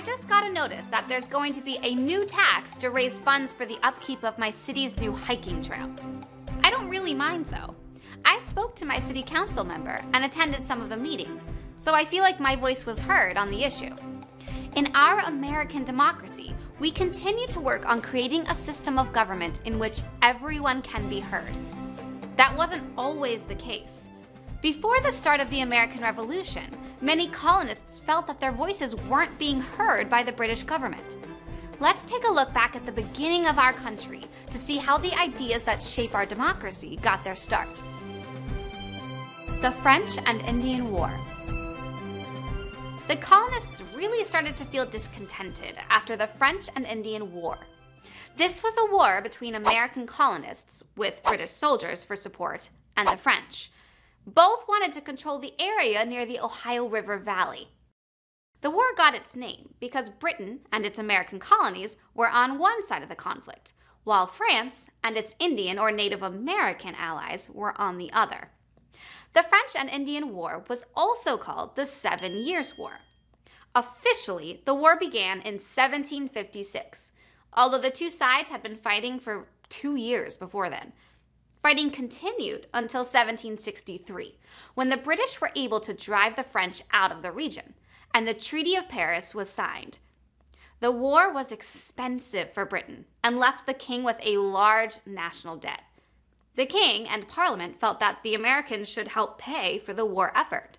just got a notice that there's going to be a new tax to raise funds for the upkeep of my city's new hiking trail. I don't really mind though. I spoke to my city council member and attended some of the meetings, so I feel like my voice was heard on the issue. In our American democracy, we continue to work on creating a system of government in which everyone can be heard. That wasn't always the case. Before the start of the American Revolution, many colonists felt that their voices weren't being heard by the British government. Let's take a look back at the beginning of our country to see how the ideas that shape our democracy got their start. The French and Indian War. The colonists really started to feel discontented after the French and Indian War. This was a war between American colonists, with British soldiers for support, and the French. Both wanted to control the area near the Ohio River Valley. The war got its name because Britain and its American colonies were on one side of the conflict, while France and its Indian or Native American allies were on the other. The French and Indian War was also called the 7 Years' War. Officially, the war began in 1756, although the two sides had been fighting for 2 years before then. Fighting continued until 1763, when the British were able to drive the French out of the region, and the Treaty of Paris was signed. The war was expensive for Britain and left the king with a large national debt. The king and Parliament felt that the Americans should help pay for the war effort.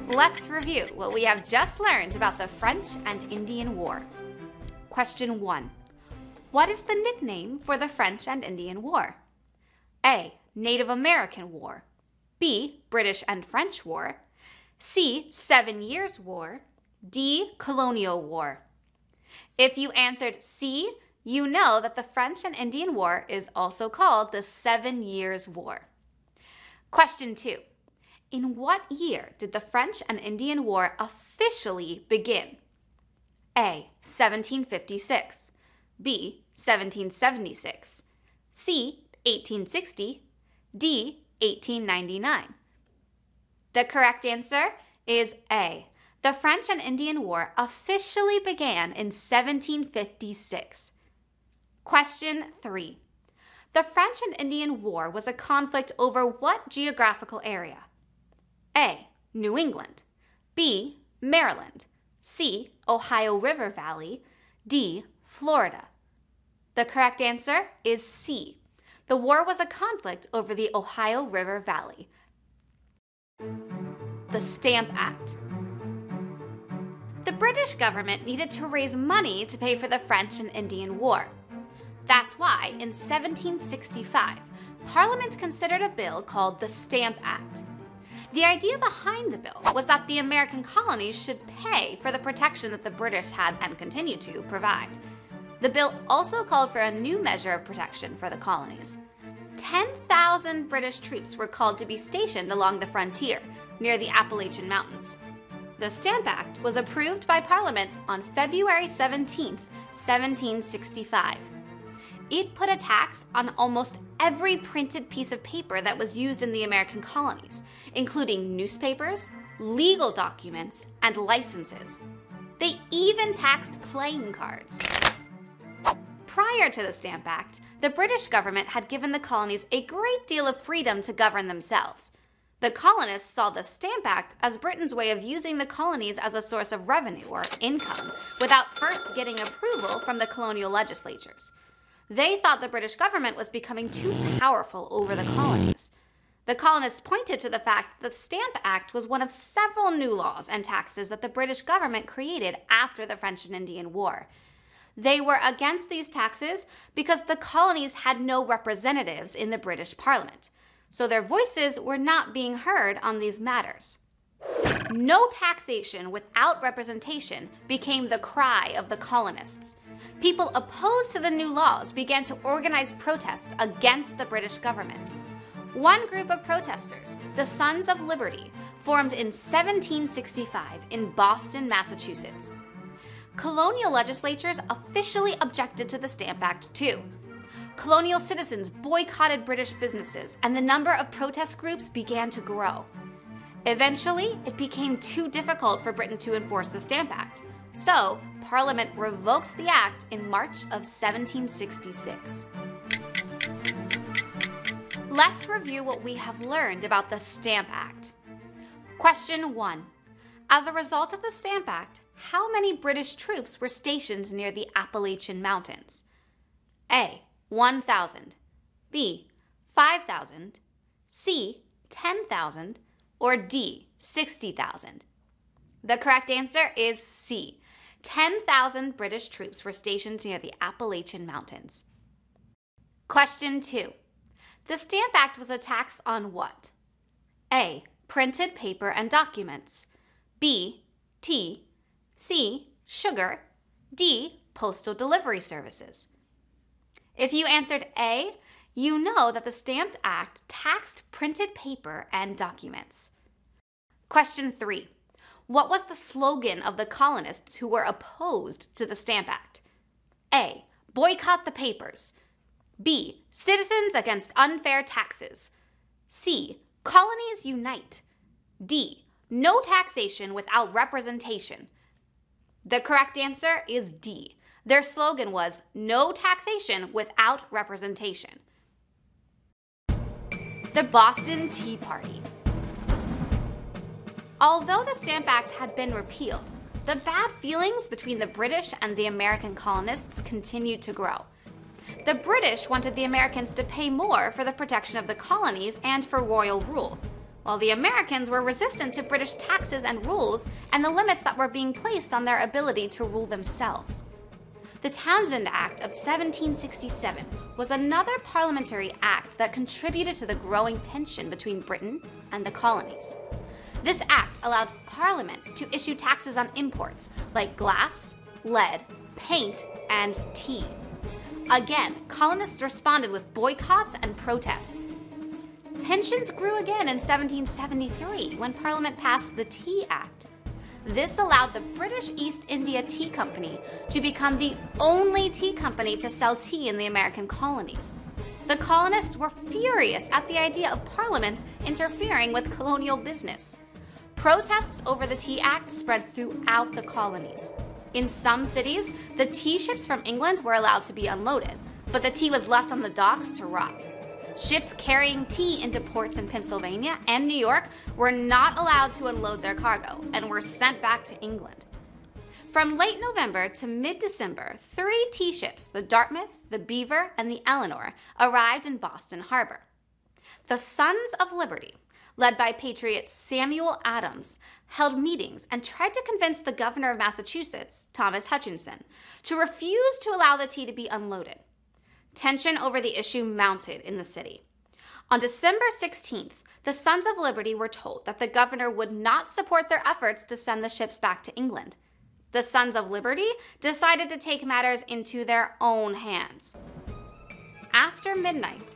Let's review what we have just learned about the French and Indian War. Question 1. What is the nickname for the French and Indian War? A. Native American War. B. British and French War. C. 7 Years' War. D. Colonial War. If you answered C, you know that the French and Indian War is also called the 7 Years' War. Question 2. In what year did the French and Indian War officially begin? A. 1756. B. 1776. C. 1860. D. 1899. The correct answer is A. The French and Indian War officially began in 1756. Question 3. The French and Indian War was a conflict over what geographical area? A. New England. B. Maryland. C. Ohio River Valley. D. Florida. The correct answer is C. The war was a conflict over the Ohio River Valley. The Stamp Act. The British government needed to raise money to pay for the French and Indian War. That's why, in 1765, Parliament considered a bill called the Stamp Act. The idea behind the bill was that the American colonies should pay for the protection that the British had and continue to provide. The bill also called for a new measure of protection for the colonies. 10,000 British troops were called to be stationed along the frontier, near the Appalachian Mountains. The Stamp Act was approved by Parliament on February 17, 1765. It put a tax on almost every printed piece of paper that was used in the American colonies, including newspapers, legal documents, and licenses. They even taxed playing cards. Prior to the Stamp Act, the British government had given the colonies a great deal of freedom to govern themselves. The colonists saw the Stamp Act as Britain's way of using the colonies as a source of revenue or income, without first getting approval from the colonial legislatures. They thought the British government was becoming too powerful over the colonies. The colonists pointed to the fact that the Stamp Act was one of several new laws and taxes that the British government created after the French and Indian War. They were against these taxes because the colonies had no representatives in the British Parliament, so their voices were not being heard on these matters. No taxation without representation became the cry of the colonists. People opposed to the new laws began to organize protests against the British government. One group of protesters, the Sons of Liberty, formed in 1765 in Boston, Massachusetts. Colonial legislatures officially objected to the Stamp Act too. Colonial citizens boycotted British businesses, and the number of protest groups began to grow. Eventually, it became too difficult for Britain to enforce the Stamp Act, so Parliament revoked the act in March of 1766. Let's review what we have learned about the Stamp Act. Question 1. As a result of the Stamp Act, how many British troops were stationed near the Appalachian Mountains? A. 1,000. B. 5,000. C. 10,000. Or D. 60,000. The correct answer is C. 10,000 British troops were stationed near the Appalachian Mountains. Question 2. The Stamp Act was a tax on what? A. Printed paper and documents. B. Tea. C. Sugar. D. Postal delivery services. If you answered A, you know that the Stamp Act taxed printed paper and documents. Question 3. What was the slogan of the colonists who were opposed to the Stamp Act? A. Boycott the papers. B. Citizens against unfair taxes. C. Colonies unite. D. No taxation without representation. The correct answer is D. Their slogan was no taxation without representation. The Boston Tea Party. Although the Stamp Act had been repealed, the bad feelings between the British and the American colonists continued to grow. The British wanted the Americans to pay more for the protection of the colonies and for royal rule, while the Americans were resistant to British taxes and rules and the limits that were being placed on their ability to rule themselves. The Townshend Act of 1767 was another parliamentary act that contributed to the growing tension between Britain and the colonies. This act allowed Parliament to issue taxes on imports like glass, lead, paint, and tea. Again, colonists responded with boycotts and protests. Tensions grew again in 1773 when Parliament passed the Tea Act. This allowed the British East India Tea Company to become the only tea company to sell tea in the American colonies. The colonists were furious at the idea of Parliament interfering with colonial business. Protests over the Tea Act spread throughout the colonies. In some cities, the tea ships from England were allowed to be unloaded, but the tea was left on the docks to rot. Ships carrying tea into ports in Pennsylvania and New York were not allowed to unload their cargo and were sent back to England. From late November to mid-December, 3 tea ships, the Dartmouth, the Beaver, and the Eleanor, arrived in Boston Harbor. The Sons of Liberty, led by patriot Samuel Adams, held meetings and tried to convince the governor of Massachusetts, Thomas Hutchinson, to refuse to allow the tea to be unloaded. Tension over the issue mounted in the city. On December 16th, the Sons of Liberty were told that the governor would not support their efforts to send the ships back to England. The Sons of Liberty decided to take matters into their own hands. After midnight,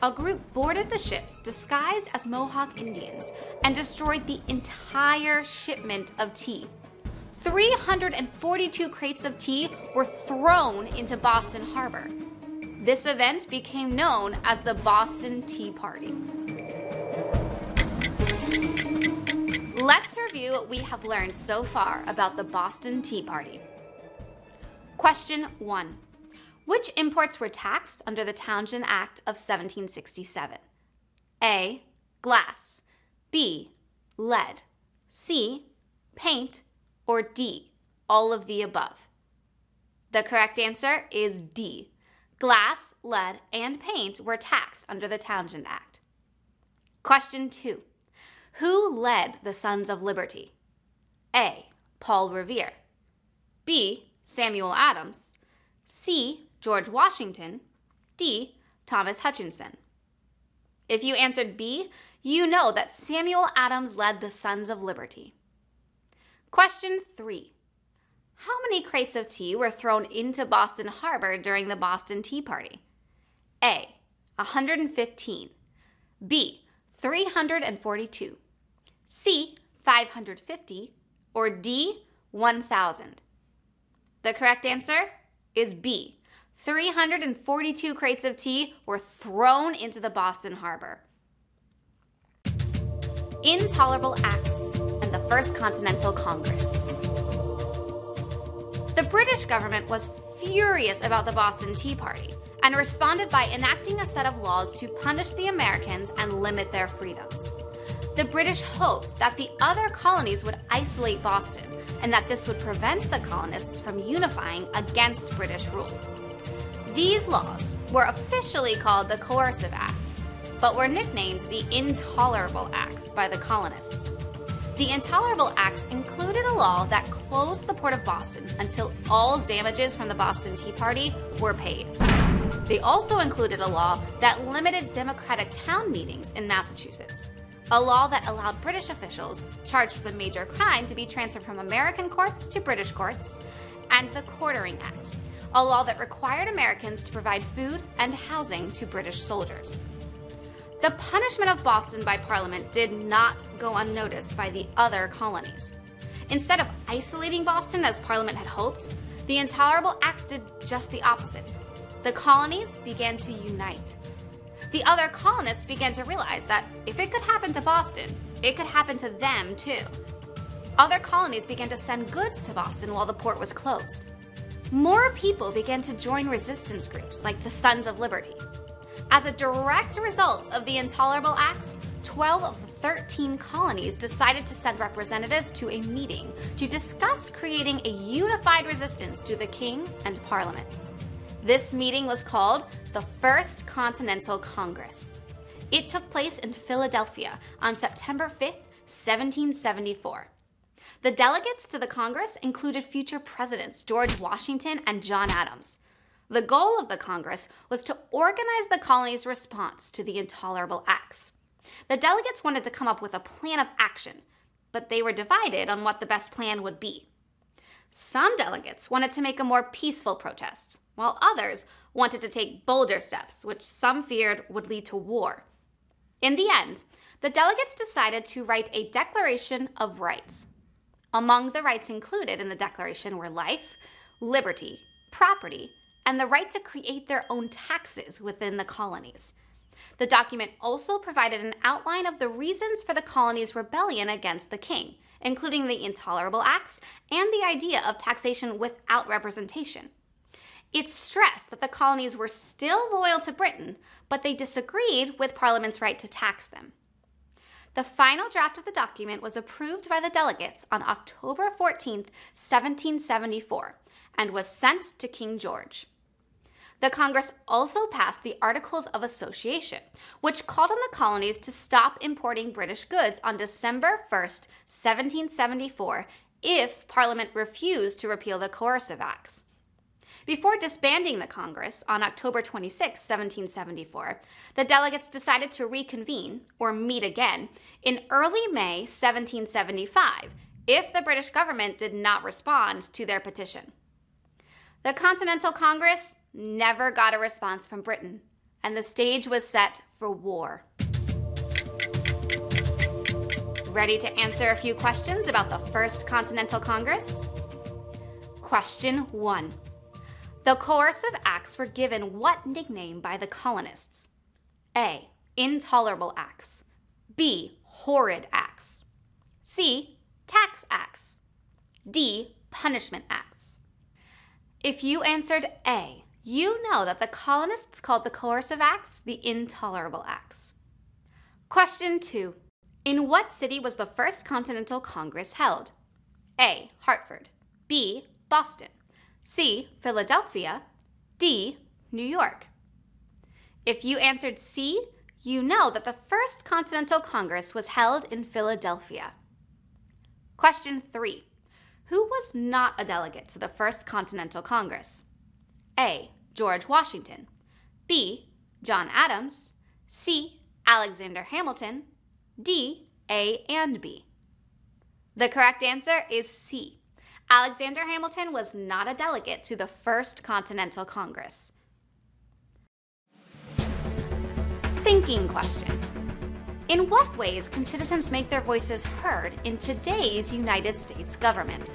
a group boarded the ships disguised as Mohawk Indians and destroyed the entire shipment of tea. 342 crates of tea were thrown into Boston Harbor. This event became known as the Boston Tea Party. Let's review what we have learned so far about the Boston Tea Party. Question 1. Which imports were taxed under the Townshend Act of 1767? A. Glass. B. Lead. C. Paint. Or D. All of the above. The correct answer is D. Glass, lead, and paint were taxed under the Townshend Act. Question 2. Who led the Sons of Liberty? A. Paul Revere. B. Samuel Adams. C. George Washington. D. Thomas Hutchinson. If you answered B, you know that Samuel Adams led the Sons of Liberty. Question 3. How many crates of tea were thrown into Boston Harbor during the Boston Tea Party? A. 115. B. 342. C. 550. Or D. 1,000. The correct answer is B. 342 crates of tea were thrown into the Boston Harbor. Intolerable Acts, and the First Continental Congress. The British government was furious about the Boston Tea Party and responded by enacting a set of laws to punish the Americans and limit their freedoms. The British hoped that the other colonies would isolate Boston and that this would prevent the colonists from unifying against British rule. These laws were officially called the Coercive Acts, but were nicknamed the Intolerable Acts by the colonists. The Intolerable Acts included a law that closed the port of Boston until all damages from the Boston Tea Party were paid. They also included a law that limited Democratic town meetings in Massachusetts, a law that allowed British officials charged with a major crime to be transferred from American courts to British courts, and the Quartering Act, a law that required Americans to provide food and housing to British soldiers. The punishment of Boston by Parliament did not go unnoticed by the other colonies. Instead of isolating Boston as Parliament had hoped, the Intolerable Acts did just the opposite. The colonies began to unite. The other colonists began to realize that if it could happen to Boston, it could happen to them too. Other colonies began to send goods to Boston while the port was closed. More people began to join resistance groups like the Sons of Liberty. As a direct result of the Intolerable Acts, 12 of the 13 colonies decided to send representatives to a meeting to discuss creating a unified resistance to the King and Parliament. This meeting was called the First Continental Congress. It took place in Philadelphia on September 5, 1774. The delegates to the Congress included future presidents George Washington and John Adams. The goal of the Congress was to organize the colony's response to the Intolerable Acts. The delegates wanted to come up with a plan of action, but they were divided on what the best plan would be. Some delegates wanted to make a more peaceful protest, while others wanted to take bolder steps, which some feared would lead to war. In the end, the delegates decided to write a Declaration of Rights. Among the rights included in the Declaration were life, liberty, property, and the right to create their own taxes within the colonies. The document also provided an outline of the reasons for the colony's rebellion against the king, including the Intolerable Acts and the idea of taxation without representation. It stressed that the colonies were still loyal to Britain, but they disagreed with Parliament's right to tax them. The final draft of the document was approved by the delegates on October 14, 1774, and was sent to King George. The Congress also passed the Articles of Association, which called on the colonies to stop importing British goods on December 1, 1774, if Parliament refused to repeal the Coercive Acts. Before disbanding the Congress on October 26, 1774, the delegates decided to reconvene, or meet again, in early May 1775, if the British government did not respond to their petition. The Continental Congress never got a response from Britain, and the stage was set for war. Ready to answer a few questions about the First Continental Congress? Question 1. The Coercive Acts were given what nickname by the colonists? A. Intolerable Acts. B. Horrid Acts. C. Tax Acts. D. Punishment Acts. If you answered A, you know that the colonists called the Coercive Acts the Intolerable Acts. Question 2. In what city was the First Continental Congress held? A. Hartford. B. Boston. C. Philadelphia. D. New York. If you answered C, you know that the First Continental Congress was held in Philadelphia. Question 3. Who was not a delegate to the First Continental Congress? A. George Washington. B. John Adams. C. Alexander Hamilton. D. A and B. The correct answer is C. Alexander Hamilton was not a delegate to the First Continental Congress. Thinking question. In what ways can citizens make their voices heard in today's United States government?